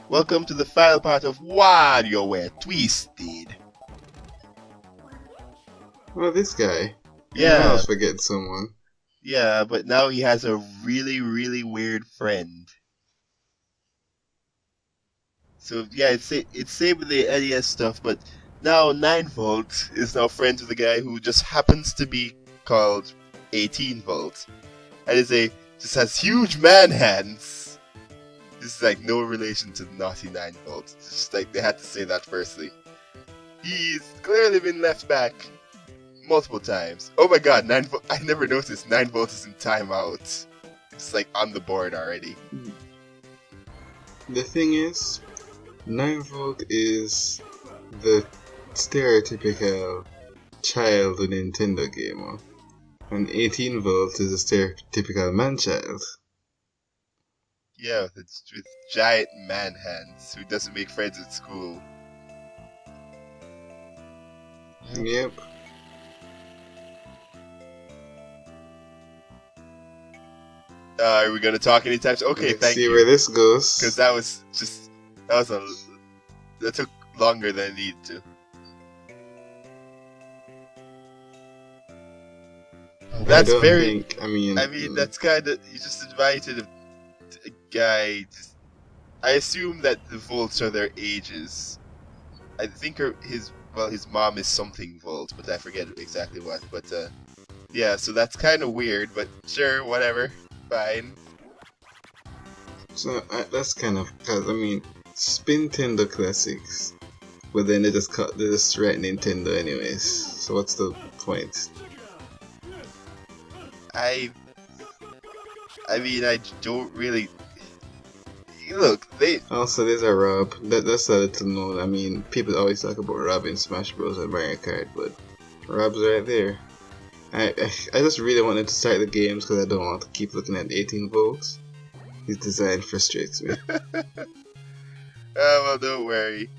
Welcome to the final part of Warioware Twisted. Well, this guy. I Yeah, was forgetting someone. yeah, but now he has a really weird friend. So yeah, it's same with the NES stuff, but now 9-volt is now friends with a guy who just happens to be called 18-volt, and just has huge man hands. This is like no relation to naughty 9-volt. It's just like they had to say that firstly. He's clearly been left back multiple times. Oh my god, 9-volt! I never noticed 9-volt is in timeout. It's like on the board already. The thing is, 9-volt is the stereotypical child Nintendo gamer, and 18-volt is a stereotypical man-child. Yeah, with giant man hands who doesn't make friends at school. Yep. Are we gonna talk anytime? Okay, Let's thank see you. where this goes. Because that took longer than it needed to. That's very. I mean, that's kind of you just invited a guy. I assume that the volts are their ages. I think his mom is something volt, but I forget exactly what. But yeah, so that's kind of weird. But sure, whatever, fine. So that's kind of because Spin Nintendo Classics, but then they just write Nintendo anyways. So what's the point? I don't really look. Also, there's a Rob. That's a little known. I mean, people always talk about Rob in Smash Bros. And Mario Kart, but Rob's right there. I just really wanted to start the games because I don't want to keep looking at 18 volts. His design frustrates me. Well, don't worry.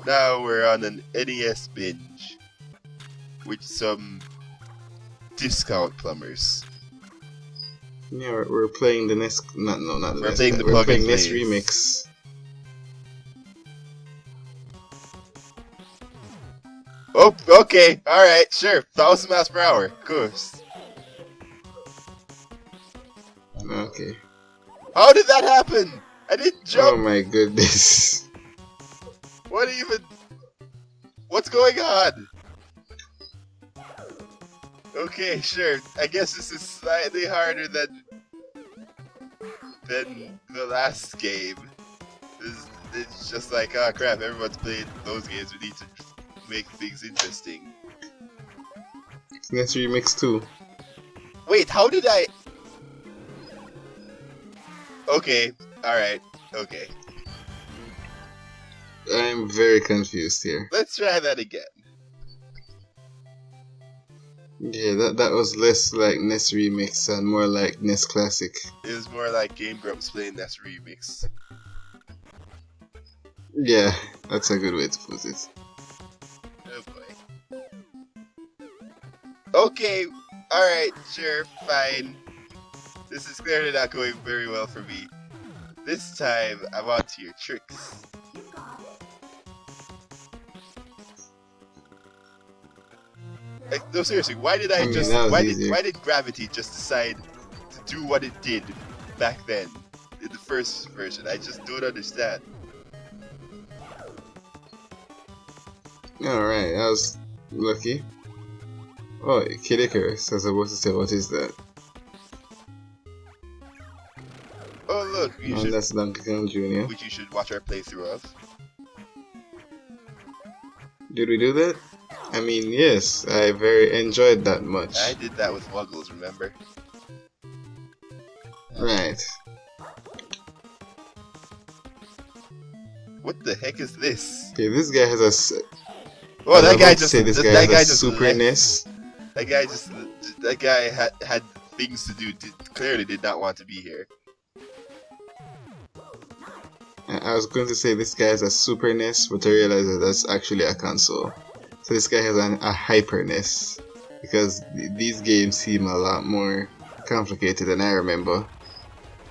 Now we're on an NES binge with some discount plumbers. Yeah, we're playing the NES. Not the NES. We're playing the we're plug playing and NES plays. Remix. Oh, okay, alright, sure. 1,000 miles per hour, of course. Okay. How did that happen? I didn't jump. Oh my goodness. What's going on? Okay, sure. I guess this is slightly harder than the last game. It's just like, oh crap, everyone's playing those games. We need to make things interesting. NES Remix 2. Wait, how did I... Okay, alright, okay. I'm very confused here. Let's try that again. Yeah, that was less like NES Remix and more like NES Classic. It was more like Game Grumps playing NES Remix. Yeah, that's a good way to put it. Oh boy. Okay, alright, sure, fine. This is clearly not going very well for me. This time, I'm onto your tricks. Like, no, seriously, why did why did Gravity just decide to do what it did back then in the first version? I just don't understand. Alright, I was lucky. Oh, Kid Icarus, I was supposed to say, what is that? Oh look, that's Donkey Kong Jr. which you should watch our playthrough of. Did we do that? I mean, yes, I very enjoyed that much. I did that with Wuggles, remember? Right. What the heck is this? Okay, this guy has a... Oh, that guy just... That guy just Super NES. That guy had things to do. Clearly did not want to be here. I was going to say this guy has a Super NES, but I realized that that's actually a console. So this guy has a Hyper NES, because these games seem a lot more complicated than I remember.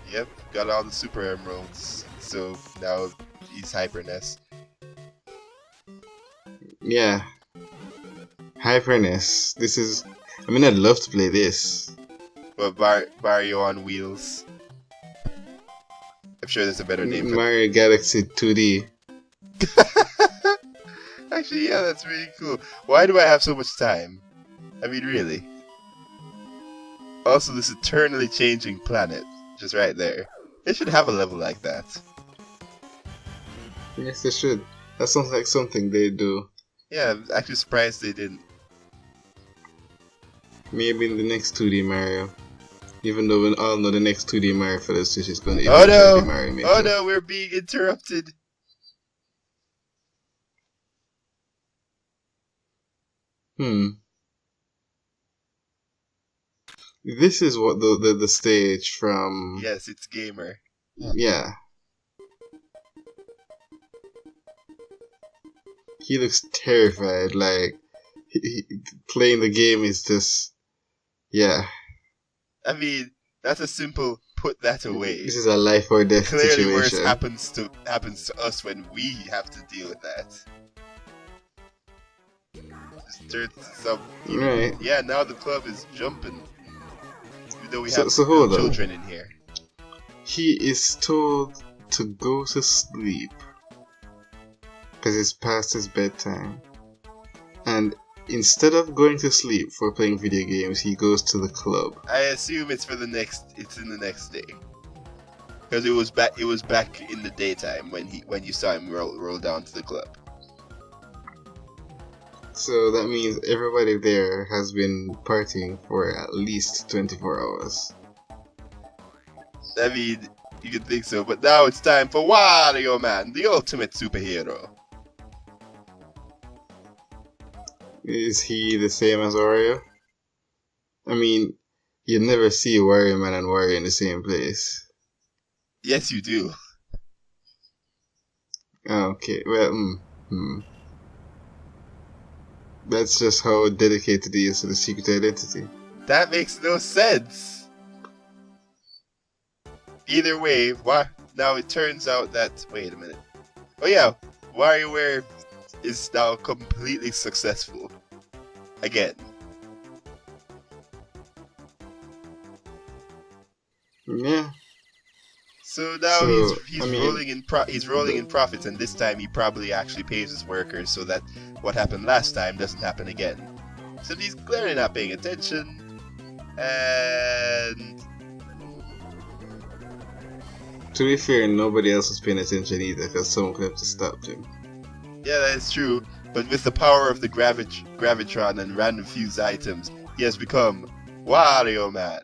Yep, got all the Super Emeralds. So now he's hyperness. Yeah. Hyperness. This is. I mean, I'd love to play this. But Mario on wheels. I'm sure there's a better name for Mario Galaxy 2D. it. Actually, yeah, that's really cool. Why do I have so much time? I mean, really. Also, this eternally changing planet, just right there. They should have a level like that. Yes, they should. That sounds like something they do. Yeah, I'm actually surprised they didn't. Maybe in the next 2D Mario. Even though we all know the next 2D Mario for the Switch is going to Oh no! be Mario Maker. Oh no, we're being interrupted. This is what the stage from. Yes, it's gamer. Yeah. He looks terrified. Like playing the game is just. Yeah. I mean, that's a simple put that away. This is a life or death Clearly situation. worse happens to us when we have to deal with that. Just turns some. Right. Yeah, now the club is jumping. Even though we So have hold on. children in here. He is told to go to sleep because it's past his bedtime, and instead of going to sleep for playing video games, he goes to the club. I assume it's for the next. It's in the next day. Because it was back. It was back in the daytime when you saw him roll down to the club. So that means everybody there has been partying for at least 24 hours. I mean, you could think so, but now it's time for Wario Man, the ultimate superhero. Is he the same as Wario? I mean, you never see Wario Man and Wario in the same place. Yes, you do. Okay, well, that's just how dedicated he is to the secret identity. That makes no sense. Either way, now it turns out that... Wait a minute. Oh yeah, Warioware is now completely successful. Again. Yeah. So now So, he's I mean, rolling in profits, and this time he probably actually pays his workers so that what happened last time doesn't happen again. So he's clearly not paying attention, and to be fair, nobody else was paying attention either because someone could have just stopped him. yeah, that is true. But with the power of the Gravitron and random fuse items, he has become Wario Man.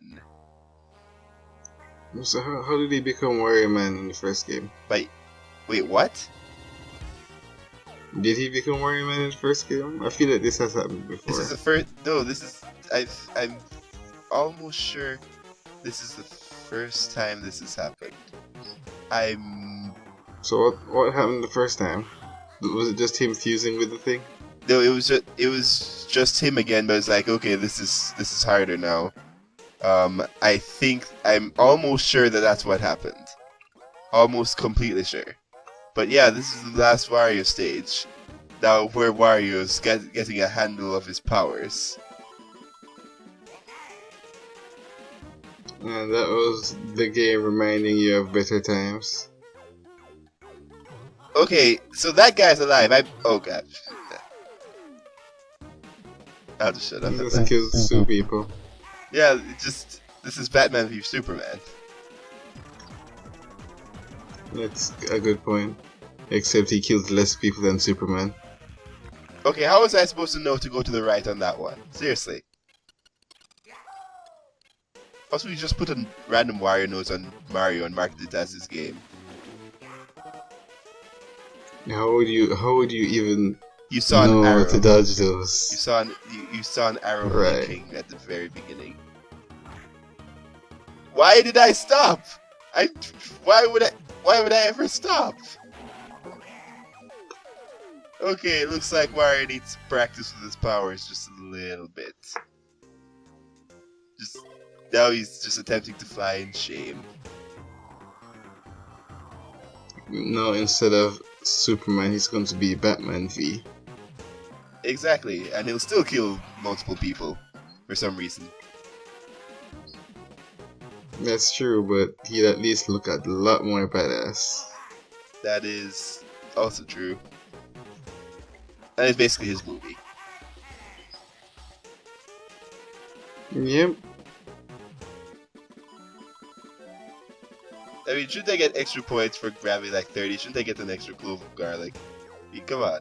So how did he become Wario Man in the first game? Wait, what? Did he become Wario Man in the first game? I feel like this has happened before. This is the first. No, this is. I'm almost sure this is the first time this has happened. So what happened the first time? Was it just him fusing with the thing? No, it was just him again. But it's like, okay, this is harder now. I'm almost sure that that's what happened. Almost completely sure. But yeah, this is the last Wario stage. Now where Wario's getting a handle of his powers. And that was the game reminding you of better times. Okay, so that guy's alive. Oh god. I'll just shut up. He just kills two people. Yeah, this is Batman v Superman. That's a good point. Except he killed less people than Superman. Okay, how was I supposed to know to go to the right on that one? Seriously. Also, we just put a random Wario nose on Mario and marked it as his game. How would you even You saw know an arrow. how to dodge those? You saw an arrow Right. blinking at the very beginning. Why did I stop? Why would I ever stop? Okay, it looks like Wario needs to practice with his powers just a little bit. Now he's just attempting to fly in shame. No, instead of Superman, he's going to be Batman V. Exactly, and he'll still kill multiple people for some reason. That's true, but he'd at least look a lot more badass. That is also true. And it's basically his movie. Yep. I mean, shouldn't they get extra points for grabbing like 30? Shouldn't they get an extra clove of garlic? I mean, come on.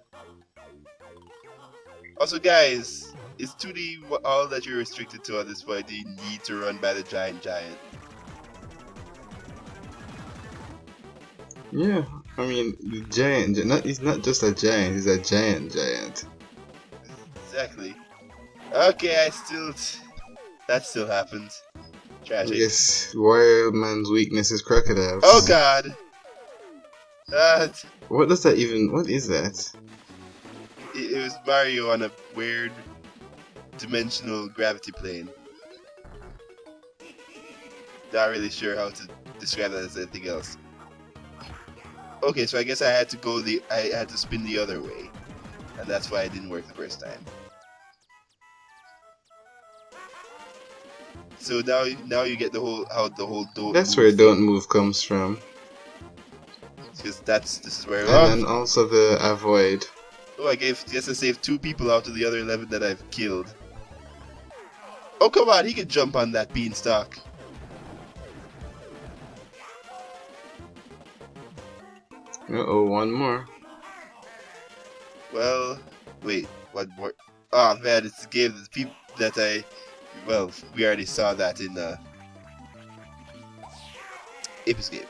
Also, guys, is 2D all that you're restricted to at this point? Do you need to run by the giant? Yeah, I mean, the giant, he's not just a giant, he's a giant. Exactly. Okay, that still happens. Tragic. Yes, Wild Man's weakness is crocodiles. Oh god! What does that even, what is that? It was Mario on a weird dimensional gravity plane. Not really sure how to describe that as anything else. Okay, so I guess I had to spin the other way, and that's why it didn't work the first time. So now you get the whole don't. That's where don't move comes from. Because this is where. And then also the avoid. Oh, guess I saved 2 people out of the other 11 that I've killed. Oh come on, he can jump on that beanstalk. Uh-oh, one more. Well, wait, one more. Oh man, it's the game that people that well, we already saw that in Escape.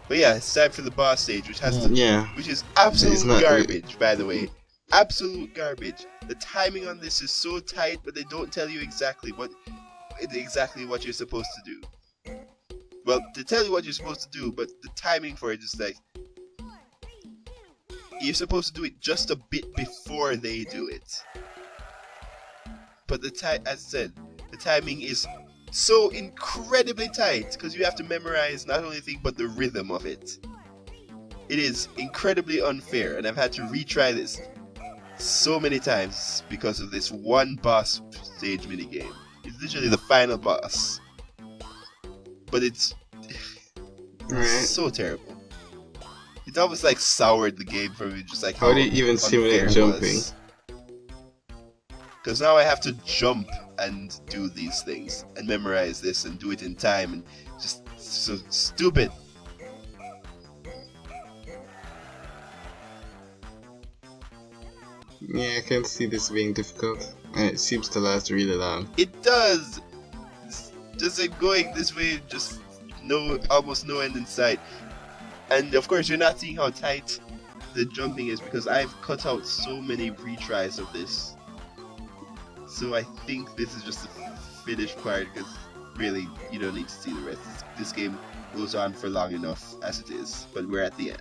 But yeah, it's time for the boss stage, which is absolute garbage, by the way. Absolute garbage. The timing on this is so tight, but they don't tell you exactly what you're supposed to do. Well, they tell you what you're supposed to do, but the timing for it is like you're supposed to do it just a bit before they do it. But as I said, the timing is so incredibly tight because you have to memorize not only the thing but the rhythm of it. It is incredibly unfair, and I've had to retry this so many times because of this one boss stage minigame. It's literally the final boss, but it's so terrible. It almost like soured the game for me, just like how do you even simulate jumping? Because now I have to jump and do these things and memorize this and do it in time, and just so stupid. Yeah, I can see this being difficult, and it seems to last really long. It does. It's just like going this way, just almost no end in sight. And of course, you're not seeing how tight the jumping is because I've cut out so many retries of this. So I think this is just the finished part because really, you don't need to see the rest. This game goes on for long enough as it is, but we're at the end.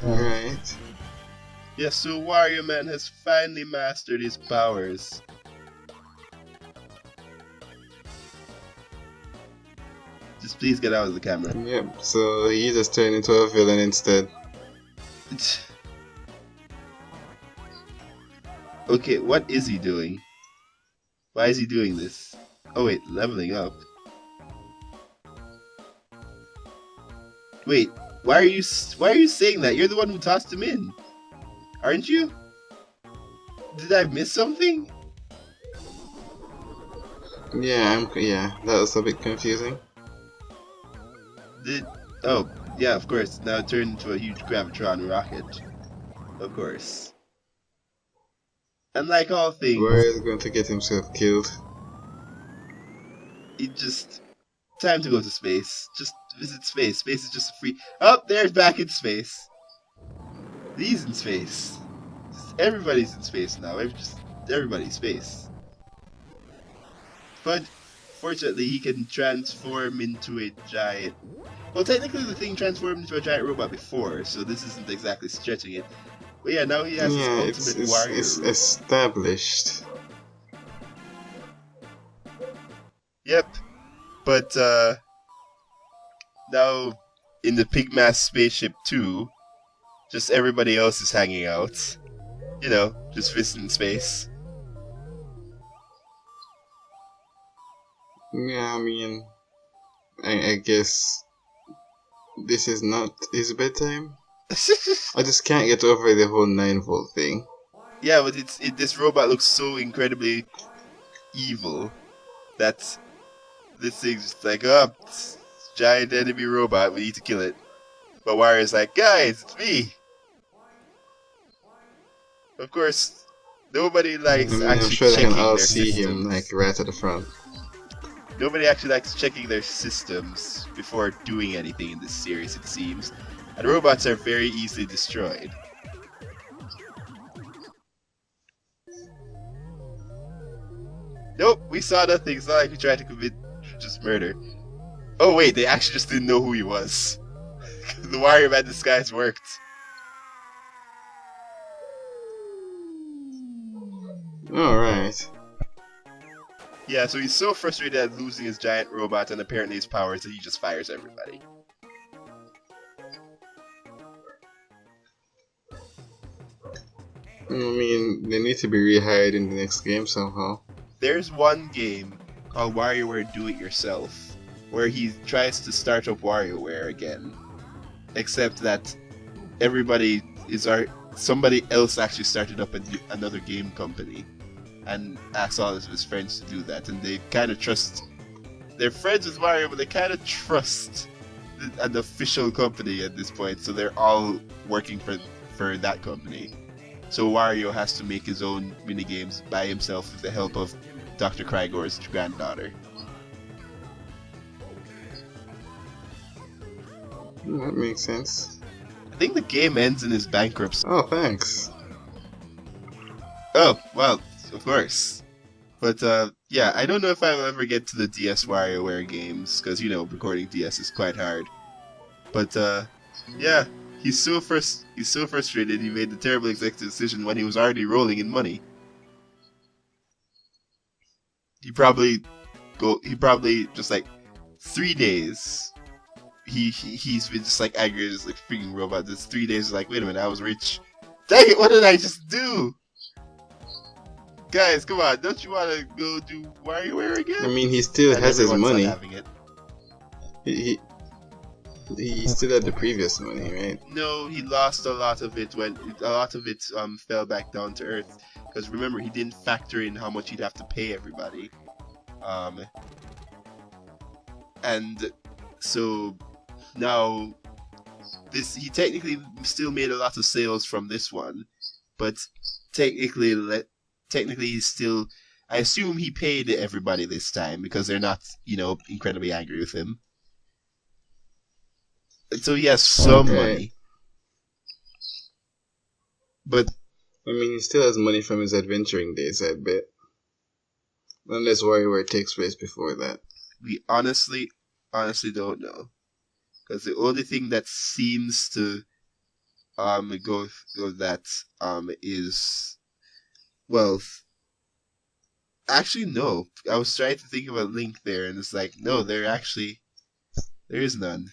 Alright. Yes, so Wario Man has finally mastered his powers. Just please get out of the camera. Yep, so he just turned into a villain instead. Okay, what is he doing? Why is he doing this? Oh wait, leveling up. Wait, why are you saying that? You're the one who tossed him in, aren't you? Did I miss something? Yeah, that was a bit confusing. Oh, yeah, of course. Now it turned into a huge Gravitron rocket. Of course. And like all things, Wario's going to get himself killed. time to go to space. Just visit space. Space is just free. Oh, there's back in space. He's in space. Everybody's in space now. Everybody's space. But fortunately, he can transform into a giant. Well, technically, the thing transformed into a giant robot before, so this isn't exactly stretching it. But yeah, now he has his ultimate Wario. It's established. Yep. But now in the Pigmass spaceship too, just everybody else is hanging out. Just visiting space. Yeah, I mean, I guess this is not his bedtime. I just can't get over the whole 9-volt thing. Yeah, but this robot looks so incredibly evil that this thing's just like, oh, giant enemy robot, we need to kill it. But Wario's like, guys, it's me. Of course, nobody I likes mean, I'm actually sure they can checking all their see him systems. like right at the front. Nobody actually likes checking their systems before doing anything in this series, it seems. And robots are very easily destroyed. Nope, we saw nothing. It's not like we tried to commit just murder. Oh wait, they actually just didn't know who he was. The Wario Man disguise worked. Alright. Yeah, so he's so frustrated at losing his giant robot and apparently his powers that he just fires everybody. I mean, they need to be rehired in the next game somehow. There's one game called Warioware Do It Yourself where he tries to start up Warioware again. Except that somebody else actually started up another game company and asked all of his friends to do that, and they kind of trust. They're friends with Wario, but they kind of trust an official company at this point, so they're all working for that company. So Wario has to make his own minigames by himself with the help of Dr. Krygor's granddaughter. That makes sense. I think the game ends in his bankruptcy. Oh, thanks. Oh, well, of course. But yeah, I don't know if I'll ever get to the DS WarioWare games, because, recording DS is quite hard. But yeah, he's so frustrated he made the terrible executive decision when he was already rolling in money. He probably just like 3 days. He's been just like angry, just like freaking robot. This 3 days like, wait a minute, I was rich. Dang it, what did I just do? Guys, come on, don't you want to go do WarioWare again? I mean, he still And has his everyone's not money. having it. He still had the previous money, right? No, he lost a lot of it when fell back down to earth. Because remember, he didn't factor in how much he'd have to pay everybody. And so now he technically still made a lot of sales from this one, but technically he's still. I assume he paid everybody this time because they're not, incredibly angry with him. So he has some money. But I mean, he still has money from his adventuring days, I bet. Unless WarioWare takes place before that. We honestly don't know. Because the only thing that seems to go that is, well, actually no. I was trying to think of a link there, and it's like, no, there is none.